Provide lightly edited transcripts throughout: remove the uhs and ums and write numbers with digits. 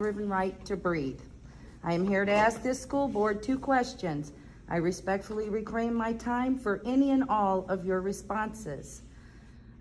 God-given right to breathe. I am here to ask this school board 2 questions. I respectfully reclaim my time for any and all of your responses.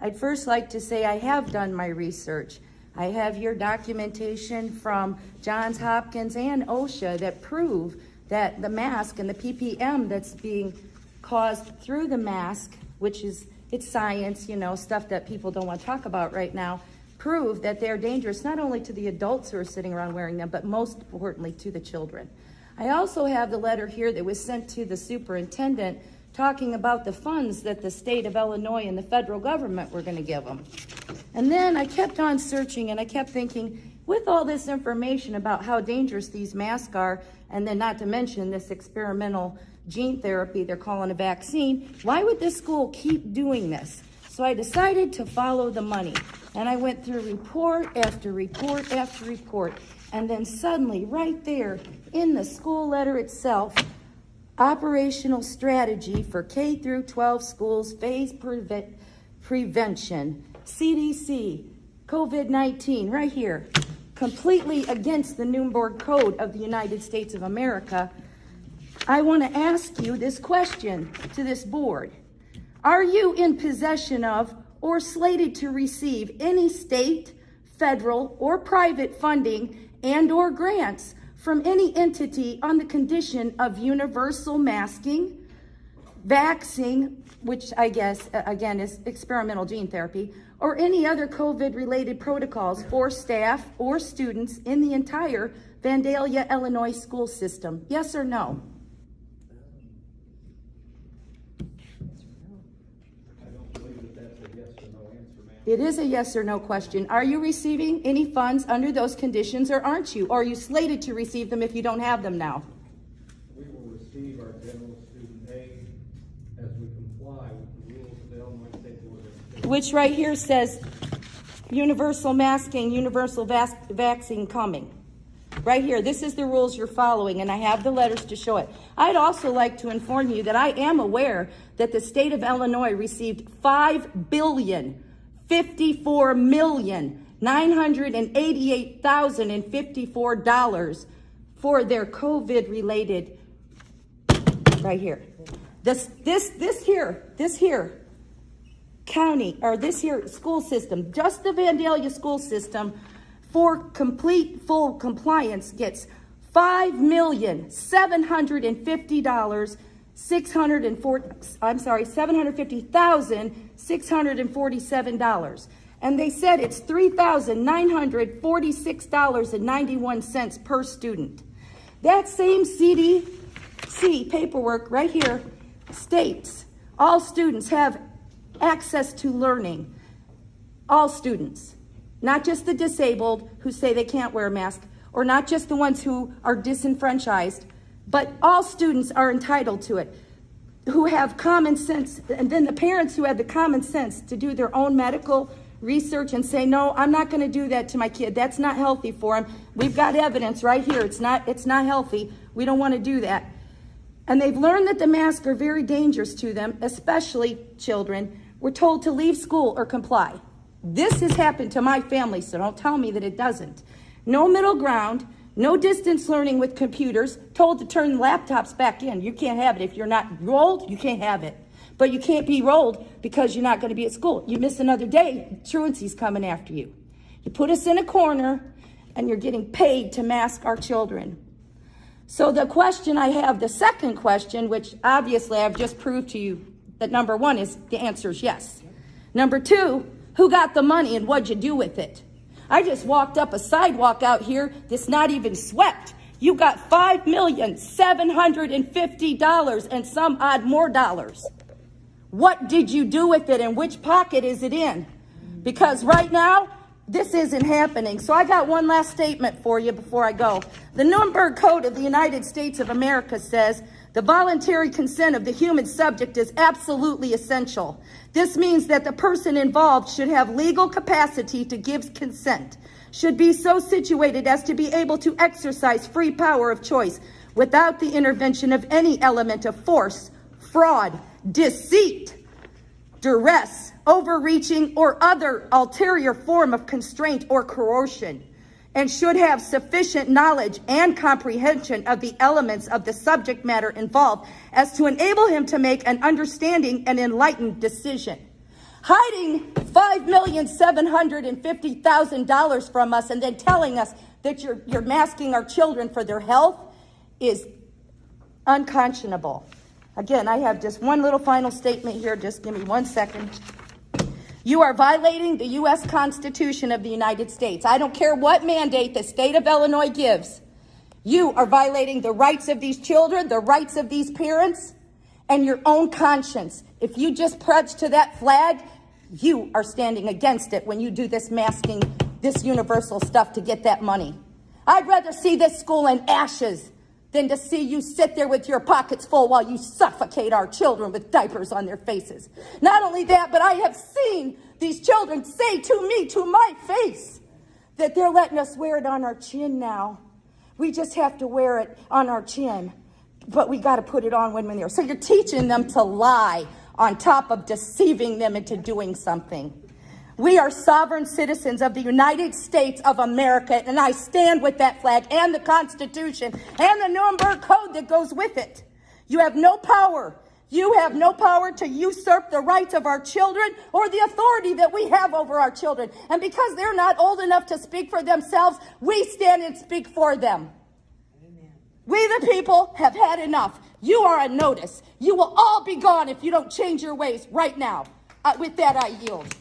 I'd first like to say I have done my research. I have your documentation from Johns Hopkins and OSHA that prove that the mask and the ppm that's being caused through the mask, which is, it's science, stuff that people don't want to talk about right now, prove that they're dangerous not only to the adults who are sitting around wearing them, but most importantly to the children. I also have the letter here that was sent to the superintendent talking about the funds that the state of Illinois and the federal government were going to give them. And then I kept on searching and I kept thinking, with all this information about how dangerous these masks are, and then not to mention this experimental gene therapy they're calling a vaccine, why would this school keep doing this? So I decided to follow the money. And I went through report after report after report. And then suddenly, right there in the school letter itself, operational strategy for K through 12 schools, phase prevention, CDC, COVID-19, right here, completely against the Nuremberg Code of the United States of America. I want to ask you this question to this board. Are you in possession of or slated to receive any state, federal, or private funding and or grants from any entity on the condition of universal masking, vaccine, which I guess, again, is experimental gene therapy, or any other COVID-related protocols for staff or students in the entire Vandalia, Illinois school system? Yes or no? It is a yes or no question. Are you receiving any funds under those conditions or aren't you? Or are you slated to receive them if you don't have them now? We will receive our general student aid as we comply with the rules of the Illinois State Board of Education. Which right here says universal masking, universal vaccine coming. Right here, this is the rules you're following, and I have the letters to show it. I'd also like to inform you that I am aware that the state of Illinois received $5,988,054 for their COVID-related, right here. This here county, or this here school system, just the Vandalia school system, for complete full compliance gets $750,647. And they said it's $3,946.91 per student. That same CDC paperwork right here states all students have access to learning. All students. Not just the disabled who say they can't wear a mask, or not just the ones who are disenfranchised, but all students are entitled to it, who have common sense, and then the parents who have the common sense to do their own medical research and say, no, I'm not going to do that to my kid. That's not healthy for him. We've got evidence right here. It's not healthy. We don't want to do that. And they've learned that the masks are very dangerous to them, especially children. We're told to leave school or comply. This has happened to my family, so don't tell me that it doesn't. No middle ground, no distance learning with computers, told to turn laptops back in. You can't have it. If you're not rolled, you can't have it. But you can't be rolled because you're not going to be at school. You miss another day, truancy's coming after you. You put us in a corner, and you're getting paid to mask our children. So the question I have, the second question, which obviously I've just proved to you that number one is the answer is yes. Number two, who got the money and what'd you do with it? I just walked up a sidewalk out here that's not even swept. You got $5,750,000 and some odd more dollars. What did you do with it and which pocket is it in? Because right now, this isn't happening. So I got one last statement for you before I go. The Nuremberg Code of the United States of America says the voluntary consent of the human subject is absolutely essential. This means that the person involved should have legal capacity to give consent, should be so situated as to be able to exercise free power of choice without the intervention of any element of force, fraud, deceit, duress, overreaching, or other ulterior form of constraint or coercion. and should have sufficient knowledge and comprehension of the elements of the subject matter involved as to enable him to make an understanding and enlightened decision. Hiding $5,750,000 from us and then telling us that you're masking our children for their health is unconscionable. Again, I have just one little final statement here. Just give me 1 second. You are violating the U.S. Constitution of the United States. I don't care what mandate the state of Illinois gives. You are violating the rights of these children, the rights of these parents, and your own conscience. If you just pledge to that flag, you are standing against it when you do this masking, this universal stuff to get that money. I'd rather see this school in ashes than to see you sit there with your pockets full while you suffocate our children with diapers on their faces. Not only that, but I have seen these children say to me, to my face, that they're letting us wear it on our chin now. We just have to wear it on our chin, but we got to put it on when we're there. So you're teaching them to lie on top of deceiving them into doing something. We are sovereign citizens of the United States of America, and I stand with that flag and the Constitution and the Nuremberg Code that goes with it. You have no power. You have no power to usurp the rights of our children or the authority that we have over our children. And because they're not old enough to speak for themselves, we stand and speak for them. Amen. We the people have had enough. You are a notice. You will all be gone if you don't change your ways right now. With that, I yield.